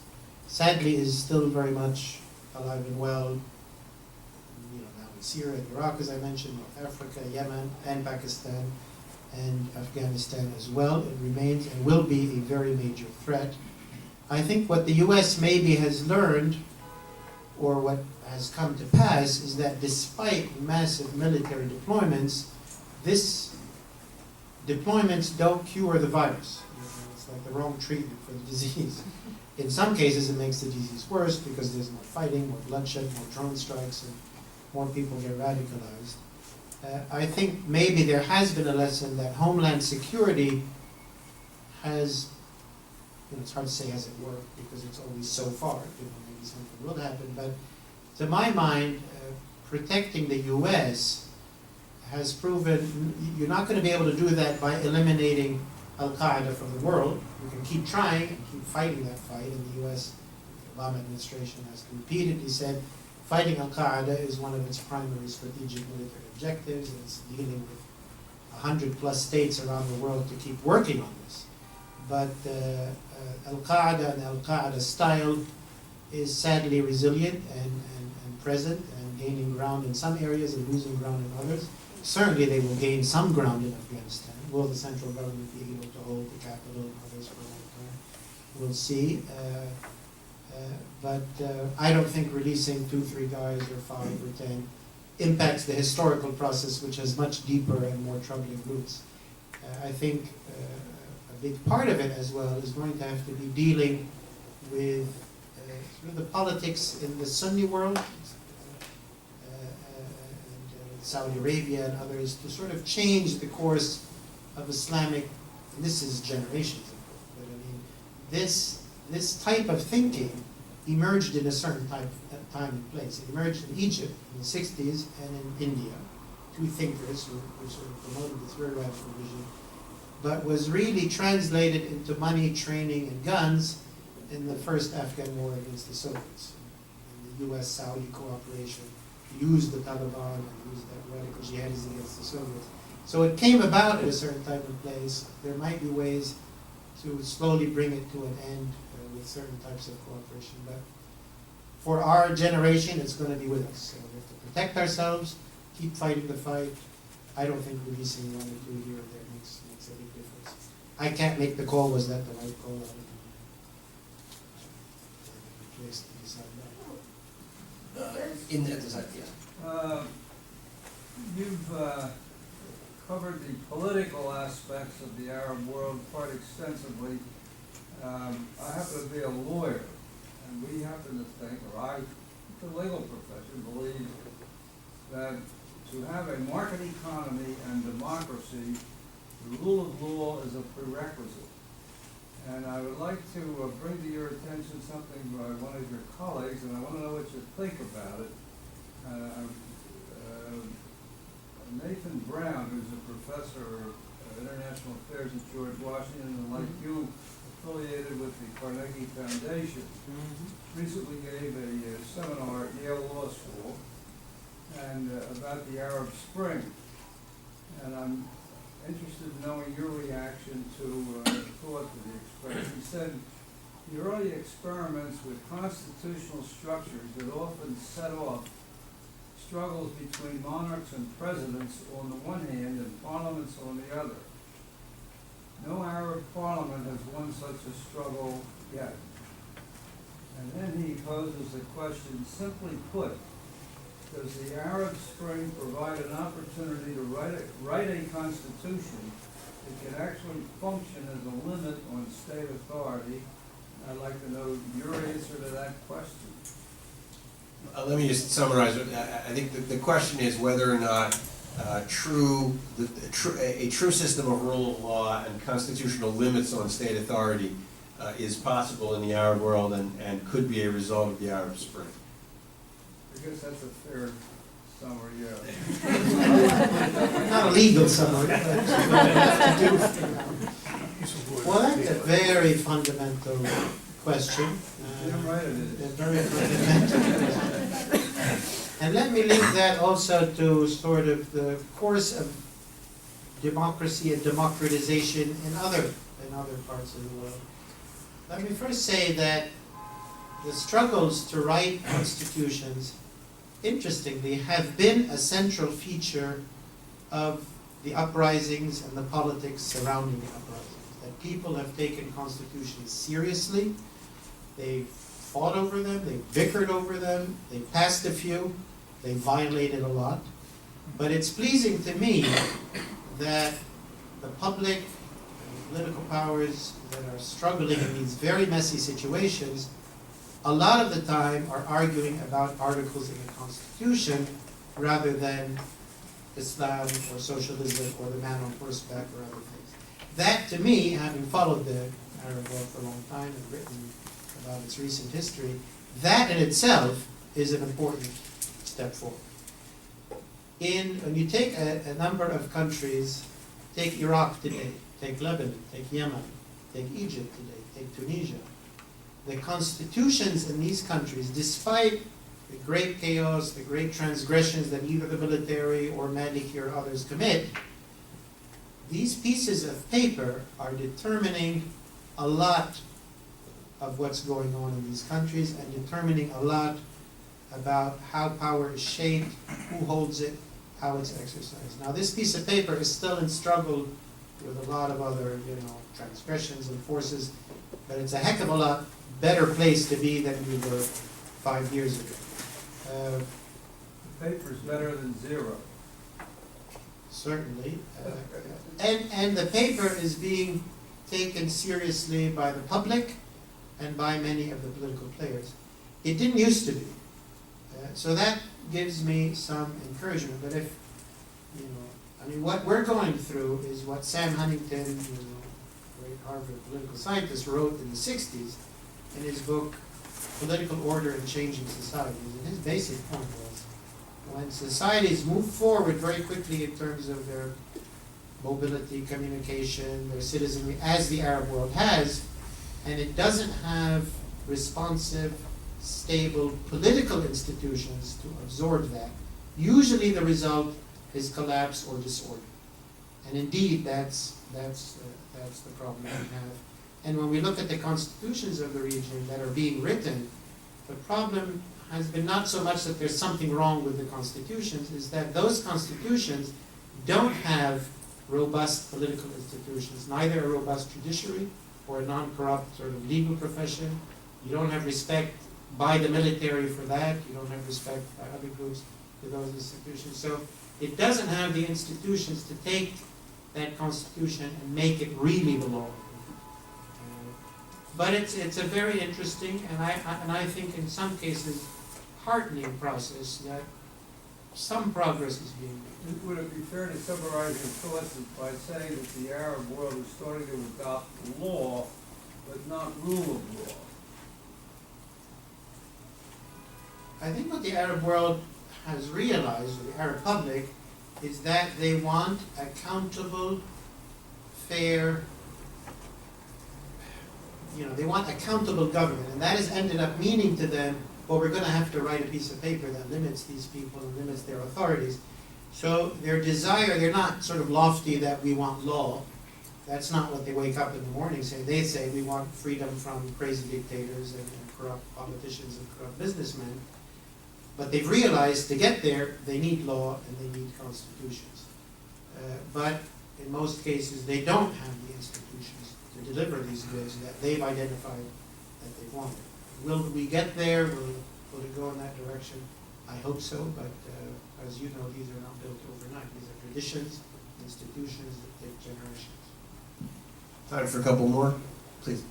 sadly is still very much alive and well, now in Syria and Iraq, as I mentioned, North Africa, Yemen, and Pakistan, and Afghanistan as well. It remains and will be a very major threat. I think what the U.S. maybe has learned, or what has come to pass, is that despite massive military deployments, deployments don't cure the virus. It's like the wrong treatment for the disease. In some cases, it makes the disease worse because there's more fighting, more bloodshed, more drone strikes, and more people get radicalized. I think maybe there has been a lesson that Homeland Security has, it's hard to say has it worked because it's always so far, maybe something will happen, but to my mind, protecting the U.S. has proven you're not going to be able to do that by eliminating Al-Qaeda from the world. You can keep trying and keep fighting that fight, and the U.S. the Obama administration has repeatedly said fighting Al-Qaeda is one of its primary strategic military objectives, and it's dealing with 100+ states around the world to keep working on this. But Al-Qaeda and Al-Qaeda style is sadly resilient and present and gaining ground in some areas and losing ground in others. Certainly they will gain some ground in Afghanistan. Will the central government be able to hold the capital and others for a long time? We'll see. But I don't think releasing 2, 3 guys or 5 or 10 impacts the historical process, which has much deeper and more troubling roots. I think a big part of it as well is going to have to be dealing with sort of the politics in the Sunni world, and Saudi Arabia and others, to sort of change the course of Islamic, and this is generations ago, but I mean, this type of thinking emerged in a certain time and place. It emerged in Egypt in the 60s and in India, two thinkers who sort of promoted this very radical vision, but was really translated into money, training, and guns in the first Afghan war against the Soviets. And the US-Saudi cooperation used the Taliban and used that radical jihadism against the Soviets. So it came about at a certain time and place. There might be ways to slowly bring it to an end with certain types of cooperation. But for our generation, it's going to be with us. So we have to protect ourselves, keep fighting the fight. I don't think releasing one or two here or there makes a big difference. I can't make the call, was that the right call? I don't know. Place to decide that. In that design, yes. You've covered the political aspects of the Arab world quite extensively. I happen to be a lawyer, and we happen to think, or I, the legal profession, believes that to have a market economy and democracy, the rule of law is a prerequisite. And I would like to bring to your attention something by one of your colleagues, and I want to know what you think about it. Nathan Brown, who's a professor of international affairs at George Washington, and like you, affiliated with the Carnegie Foundation, recently gave a seminar at Yale Law School and about the Arab Spring. And I'm interested in knowing your reaction to the thought that he expressed. He said, the early experiments with constitutional structures that often set off struggles between monarchs and presidents on the one hand and parliaments on the other. No Arab parliament has won such a struggle yet. And then he poses the question, simply put, does the Arab Spring provide an opportunity to write a constitution that can actually function as a limit on state authority? I'd like to know your answer to that question. Let me just summarize it. I think the question is whether or not a true system of rule of law and constitutional limits on state authority is possible in the Arab world and could be a result of the Arab Spring. I guess that's a fair summary, yeah. Not a legal summary, but well, that's a very fundamental question. Damn right it is. Very fundamental. And let me link that also to sort of the course of democracy and democratization in other parts of the world. Let me first say that the struggles to write constitutions, interestingly, have been a central feature of the uprisings and the politics surrounding the uprisings. That people have taken constitutions seriously, they've fought over them, they've bickered over them, they passed a few, they violated a lot. But it's pleasing to me that the public and political powers that are struggling in these very messy situations, a lot of the time are arguing about articles in the Constitution rather than Islam or socialism or the man on horseback or other things. That, to me, having followed the Arab world for a long time and written about its recent history, that in itself is an important step forward. When you take a number of countries, take Iraq today, take Lebanon, take Yemen, take Egypt today, take Tunisia, the constitutions in these countries, despite the great chaos, the great transgressions that either the military or Maliki or others commit, these pieces of paper are determining a lot of what's going on in these countries and determining a lot about how power is shaped, who holds it, how it's exercised. Now, this piece of paper is still in struggle with a lot of other, transgressions and forces, but it's a heck of a lot better place to be than we were 5 years ago. The paper's better than zero. Certainly. And the paper is being taken seriously by the public and by many of the political players. It didn't used to be. So that gives me some encouragement. But if, I mean, what we're going through is what Sam Huntington, great Harvard political scientist, wrote in the 60s in his book, Political Order in Changing Societies. And his basic point was, when societies move forward very quickly in terms of their mobility, communication, their citizenry, as the Arab world has, and it doesn't have responsive, stable political institutions to absorb that, usually the result is collapse or disorder. And indeed, that's the problem that we have. And when we look at the constitutions of the region that are being written, the problem has been not so much that there's something wrong with the constitutions, is that those constitutions don't have robust political institutions, neither a robust judiciary or a non-corrupt sort of legal profession. You don't have respect by the military for that. You don't have respect by other groups for those institutions. So it doesn't have the institutions to take that constitution and make it really the law. But it's a very interesting and I think in some cases heartening process that some progress is being made. Would it be fair to summarize your thoughts by saying that the Arab world is starting to adopt law, but not rule of law? I think what the Arab world has realized, or the Arab public, is that they want accountable, fair, they want accountable government, and that has ended up meaning to them, well, we're going to have to write a piece of paper that limits these people and limits their authorities. So their desire, they're not sort of lofty that we want law. That's not what they wake up in the morning saying. They say we want freedom from crazy dictators and corrupt politicians and corrupt businessmen. But they've realized to get there, they need law and they need constitutions. But in most cases, they don't have the institutions to deliver these goods that they've identified that they want. Will we get there? Will it go in that direction? I hope so, but as you know, these are not built overnight. These are traditions, institutions that take generations. Time for a couple more, please.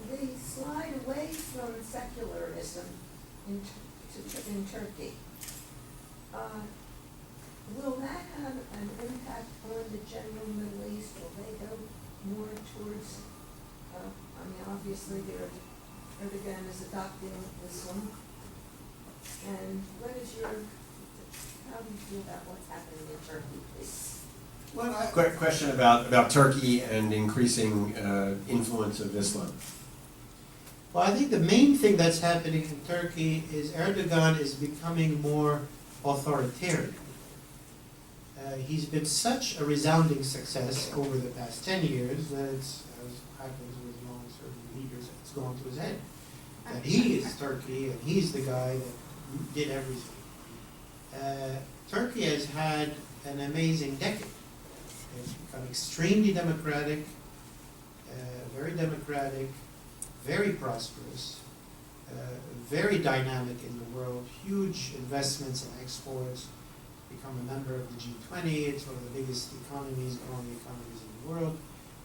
The slide away from secularism in Turkey, will that have an impact on the general Middle East? Will they go more towards, obviously Erdogan is adopting Islam. And how do you feel about what's happening in Turkey, please? Well, quick question about Turkey and increasing influence of Islam. Well, I think the main thing that's happening in Turkey is Erdogan is becoming more authoritarian. He's been such a resounding success over the past 10 years that it's, as happens with long-serving leaders, it's gone to his head. That he is Turkey and he's the guy that did everything. Turkey has had an amazing decade. It's become extremely democratic, very prosperous, very dynamic in the world, huge investments in exports, become a member of the G20, it's one of the biggest economies, growing economies in the world.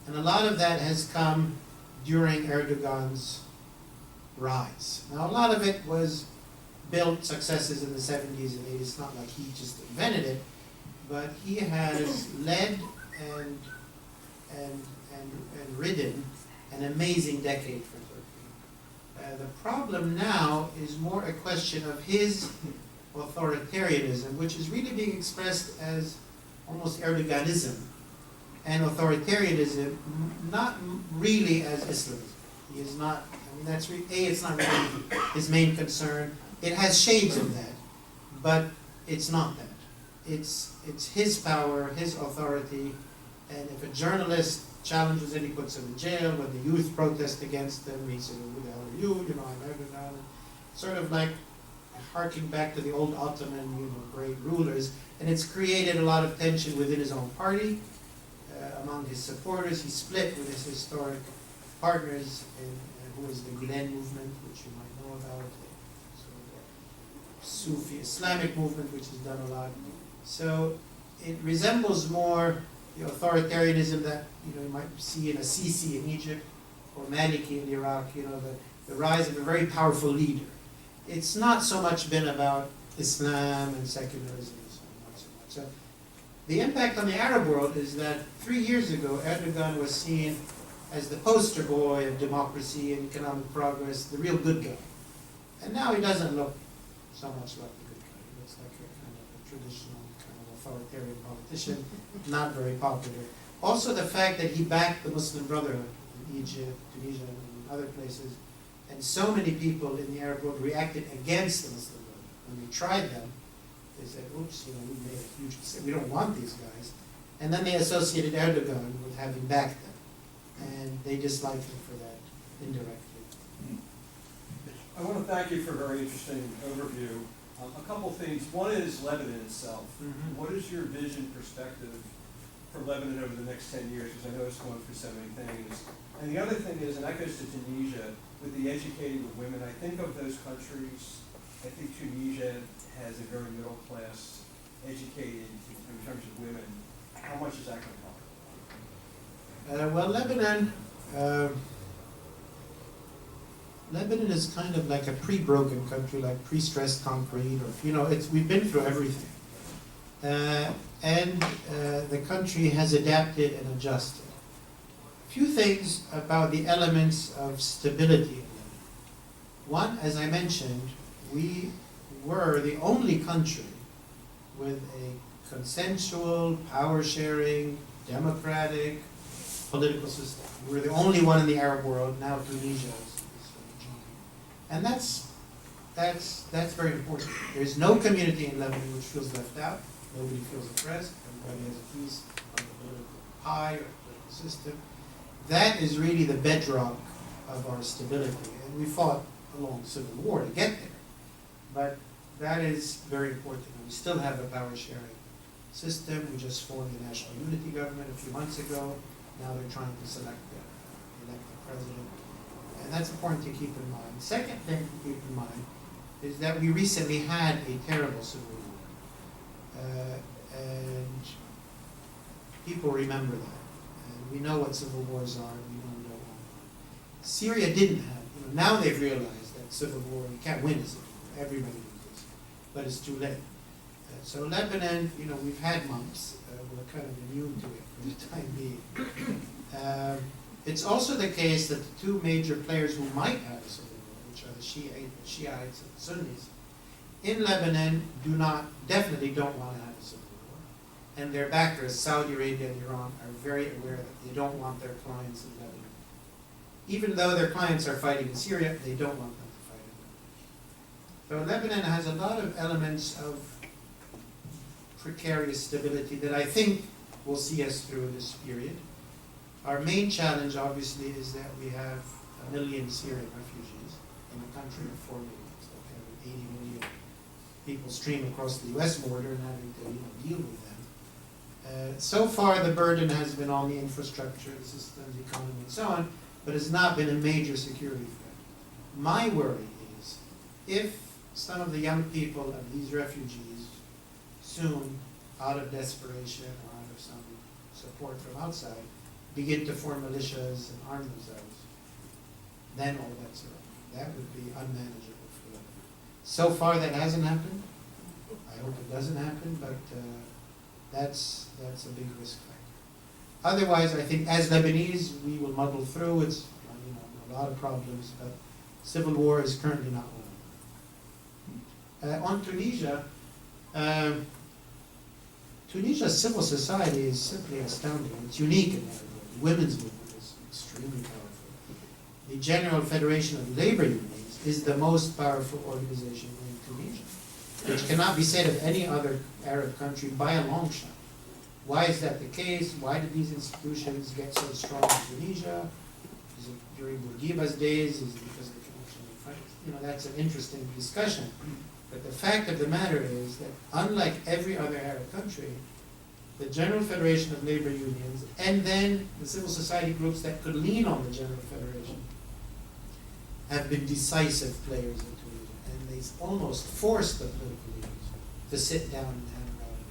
And a lot of that has come during Erdogan's rise. Now, a lot of it was built successes in the 70s and 80s. It's not like he just invented it, but he has led and ridden an amazing decade for Turkey. The problem now is more a question of his authoritarianism, which is really being expressed as almost Erdoganism, and authoritarianism not really as Islamism. He is not, it's not really his main concern. It has shades of that, but it's not that. It's his power, his authority, and if a journalist challenges it, he puts him in jail. When the youth protest against him, he says, who the hell are you? I'm Erdogan. Sort of like harking back to the old Ottoman, great rulers, and it's created a lot of tension within his own party, among his supporters. He split with his historic partners, who is the Gulen movement, which you might know about, sort of Sufi Islamic movement, which has done a lot. So it resembles more the authoritarianism that you might see in Sisi in Egypt or Maliki in Iraq, the rise of a very powerful leader. It's not so much been about Islam and secularism and so on, not so much. So the impact on the Arab world is that 3 years ago, Erdogan was seen as the poster boy of democracy and economic progress, the real good guy. And now he doesn't look so much like the good guy. He looks like a kind of a traditional, kind of authoritarian politician, not very popular. Also the fact that he backed the Muslim Brotherhood in Egypt, Tunisia, and other places, and so many people in the Arab world reacted against the Muslim Brotherhood. When they tried them, they said, oops, we made a huge mistake. We don't want these guys. And then they associated Erdogan with having backed them. And they disliked him for that, indirectly. I want to thank you for a very interesting overview. A couple things. One is Lebanon itself. Mhm. What is your vision, perspective for Lebanon over the next 10 years? Because I know it's going through so many things. And the other thing is, and that goes to Tunisia, with the educating of women, I think of those countries, I think Tunisia has a very middle class, educated in terms of women. How much is that going to help? Well, Lebanon is kind of like a pre-broken country, like pre-stressed concrete, or we've been through everything, and the country has adapted and adjusted. A few things about the elements of stability in Lebanon. One, as I mentioned, we were the only country with a consensual, power-sharing, democratic political system. We're the only one in the Arab world. Now Tunisia is joining. And that's very important. There's no community in Lebanon which feels left out. Nobody feels oppressed. Everybody has a piece of the political pie or political system. That is really the bedrock of our stability. And we fought a long civil war to get there. But that is very important. And we still have a power-sharing system. We just formed the National Unity Government a few months ago. Now they're trying to elect the president. And that's important to keep in mind. Second thing to keep in mind is that we recently had a terrible civil war. And people remember that. And we know what civil wars are, and we don't know why. Syria didn't have, now they've realized that civil war, you can't win a civil war, everybody loses, but it's too late. So Lebanon, we've had months, we're kind of immune to it for the time being. It's also the case that the two major players who might have a civil war, which are the Shiites and the Sunnis, in Lebanon definitely don't want to have a civil war. And their backers, Saudi Arabia and Iran, are very aware that they don't want their clients in Lebanon. Even though their clients are fighting in Syria, they don't want them to fight in Lebanon. So Lebanon has a lot of elements of precarious stability that I think will see us through this period. Our main challenge, obviously, is that we have 1 million Syrian refugees in a country of 4 million. So having 80 million people stream across the U.S. border and having to deal with them. So far, the burden has been on the infrastructure, the systems, the economy, and so on, but it's not been a major security threat. My worry is if some of the young people of these refugees soon, out of desperation or out of some support from outside, begin to form militias and arm themselves, then all bets are off. That would be unmanageable for them. So far that hasn't happened. I hope it doesn't happen, but that's a big risk factor. Otherwise, I think as Lebanese, we will muddle through. It's a lot of problems, but civil war is currently not one of them. On Tunisia, Tunisia's civil society is simply astounding. It's unique in that world. The women's movement is extremely powerful. The General Federation of Labor Unions is the most powerful organization in Tunisia, which cannot be said of any other Arab country by a long shot. Why is that the case? Why did these institutions get so strong in Tunisia? Is it during Bourguiba's days? Is it because of the connection with France? That's an interesting discussion. But the fact of the matter is that unlike every other Arab country, the General Federation of Labor Unions and then the civil society groups that could lean on the General Federation have been decisive players in Tunisia. And they almost forced the political leaders to sit down and have a round of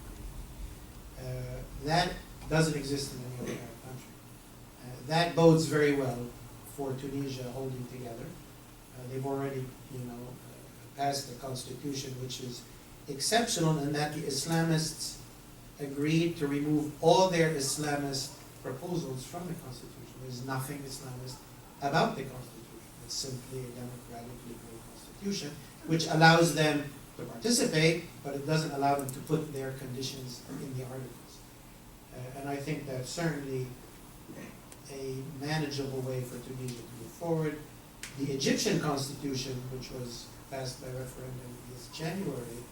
agreement. That doesn't exist in any other Arab country. That bodes very well for Tunisia holding together. They've already, passed a constitution which is exceptional in that the Islamists agreed to remove all their Islamist proposals from the constitution. There's nothing Islamist about the constitution. It's simply a democratic liberal constitution which allows them to participate, but it doesn't allow them to put their conditions in the articles. And I think that's certainly a manageable way for Tunisia to move forward. The Egyptian constitution, which was passed by referendum this January,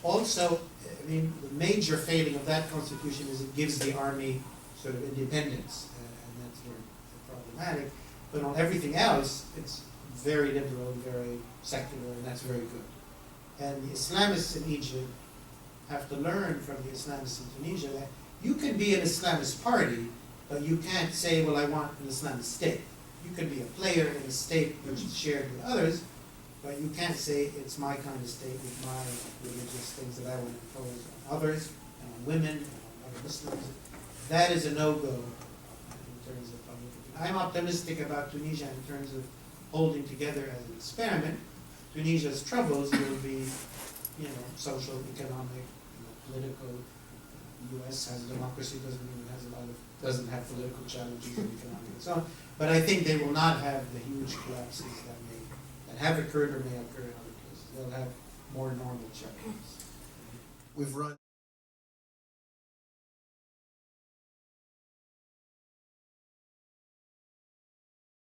also, the major failing of that constitution is it gives the army sort of independence, and that's very problematic. But on everything else, it's very liberal, very secular, and that's very good. And the Islamists in Egypt have to learn from the Islamists in Tunisia that you can be an Islamist party, but you can't say, well, I want an Islamic state. You can be a player in a state which is shared with others, but you can't say it's my kind of state with my religious things that I want to impose on others, and on women, and on other Muslims. That is a no-go in terms of public opinion. I'm optimistic about Tunisia in terms of holding together as an experiment. Tunisia's troubles will be, social, economic, political. The U.S. has democracy, doesn't have political challenges and economic and so on. But I think they will not have the huge collapses that have occurred or may occur in other places. They'll have more normal challenges. We've run